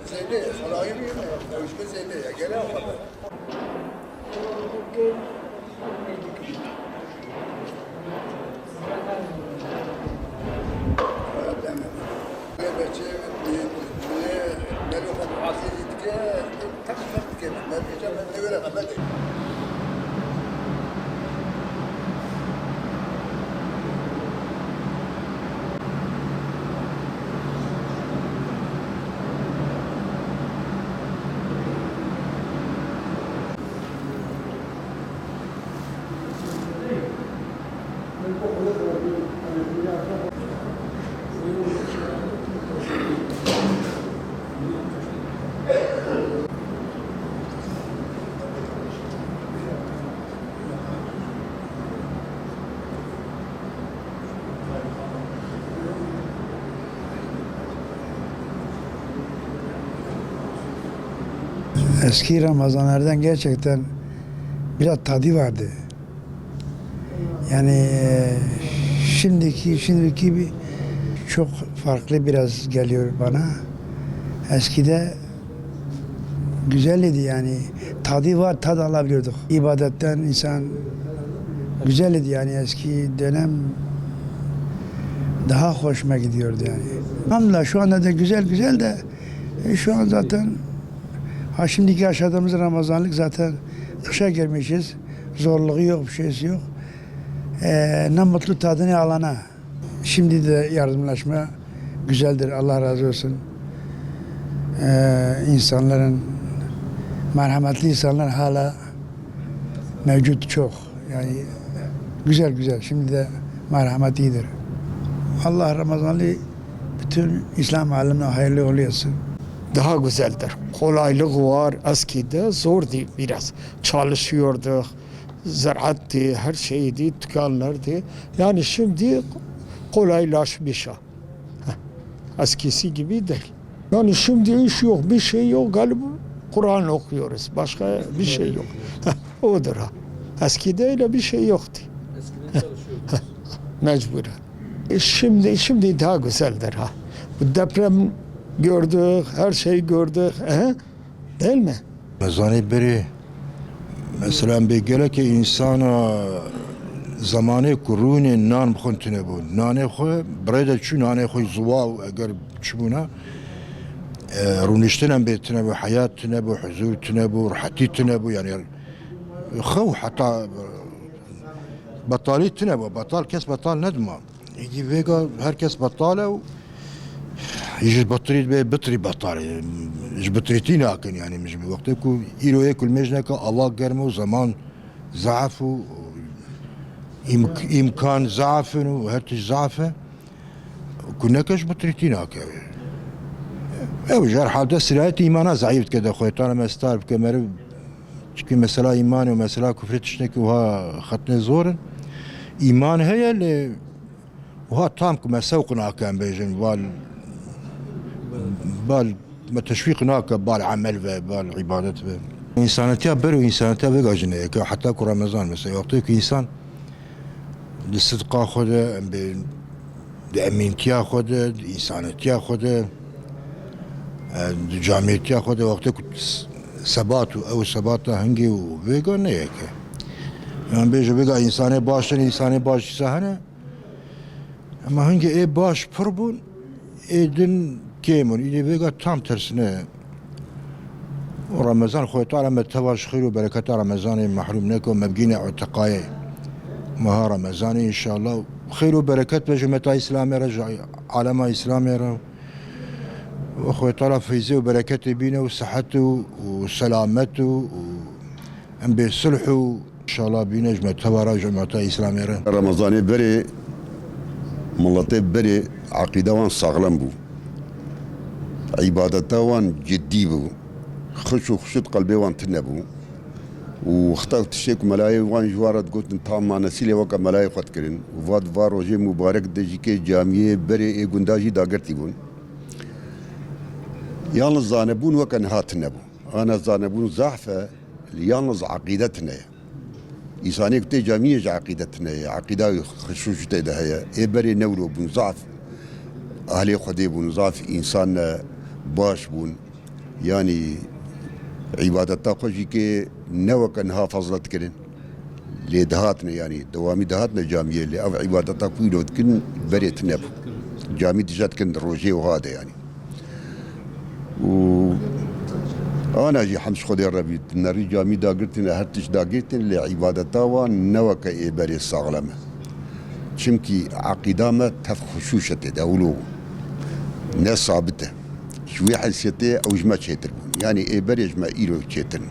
Zeyde, salayı mı yeme? Uyuşma zeyde ya, gene yapmadı. Eski Ramazanlardan gerçekten biraz tadı vardı. Yani şimdiki bir çok farklı biraz geliyor bana. Eskide güzeldi yani. Tadı var, tad alabiliyorduk. İbadetten insan güzeldi yani eski dönem daha hoşuma gidiyordu yani. Hamdülillah şu anda da güzel de şu an zaten şimdiki yaşadığımız Ramazanlık zaten kışa girmişiz. Zorluğu yok, bir şeysi yok. Ne mutlu tadını alana. Şimdi de yardımlaşma güzeldir. Allah razı olsun. İnsanların, merhametli insanlar hala mevcut çok. Yani güzel. Şimdi de merhamet iyidir. Allah Ramazanlı bütün İslam alemine hayırlı oluyorsun. Daha güzeldir. Kolaylık var. Eskide zordu biraz. Çalışıyorduk. Ziraattı, her şeydi, dükkanlardı. Yani şimdi kolaylaşmış. Eskisi gibi değil. Yani şimdi iş yok, bir şey yok. Galiba Kur'an okuyoruz. Başka bir şey yok. Odur ha. Eskide öyle bir şey yoktu. Eskiden çalışıyordunuz. Mecburen. Şimdi daha güzeldir ha. Bu deprem gördük, her şey gördük. Değil mi? Mezani beri mesela bir gele ki insana zamanı kuruni nan bxuntine bu. Nane xo breda çu nane xo zuva eğer çubuna رونشتنا بيتنا بحياتنا بحزورتنا برحتيتنا يعني خو حتى بطاليتنا بطال كاس بطال ندمه يجي فيجا herkes بطاله يجي بطري بطال مش بطريتين لكن يعني مش وقتكو يلو ياكل مجنك الله قرمه زمان ضعفوا امكان ضعف وهرتش ضعفه كنا كاش بطريتين هكا او جار حاده سرعت ايمانا ضعيف كده خويتانا مستار بكمر çünkü mesela iman ve mesela küfür etişteki oha hatne zor iman هي اللي oha tam ki mesavqna kan bejin bal ما تشويقنا كبال عمل وبال عبادت انسانتها برو انسانتها بجنه حتى رمضان مثلا يعطيك انسان للصدق خذ بامينتيا خذ انسانتيا خذ جامعتيا خذ وقتك ثبات او ثبات هنگي وبيجا نيك يعني بيجا انسان باش سهنه ama hangi baş purbun edin kemun ile vega tam tersine Ramazan خويا تعالى ما تواش خير وبركات رمضان محروم نكو مبقينا اعتقاي ما رمضان ان شاء الله خير وبركات بجماعة اسلام رجع عالم اسلام واخويا تعالى فيزي وبركات بينا وصحته وسلامته ام بصلحه ان شاء الله بينا جماعة اسلام رمضان بري ملتي بري عقيدة وان ساغلم بو عبادته وان جدي بو خشو خشت قلبي وان تنبو واختار تشيك ملاي وان جوارد قلت تام ما نسيلي وكا ملاي قد كرين وفاد فاروجي مبارك دجي كي جامعه بري اي گنداجي داگرتي بون يالنز زانبون وكان هات نبو انا زانبون ضعفه يالنز عقيدتنا إنسانية كتير جامعة عقيدتنا عقيدة خشوش تيدا هي إيه بري نولو بون ضعف أهلي خدي بون ضعف إنسان باش بون يعني عبادتا خوشي كي نوى كانها فضلت كرن لي دهاتنا يعني دوامي دهاتنا جامعة اللي أو عبادتا كويلو تكن بريت نب جامعة جات كن روجي وهذا يعني و أنا جي حمش خدي ربي نري جامي داقرتن هرتش داقرتن لعبادتا ونوى كي بري الصغلمة شمكي عقيدامة تفخشوشة دولو ناس صابته شوي حسيته أو جمع شيتر يعني إيه بري جمع إيرو شيتر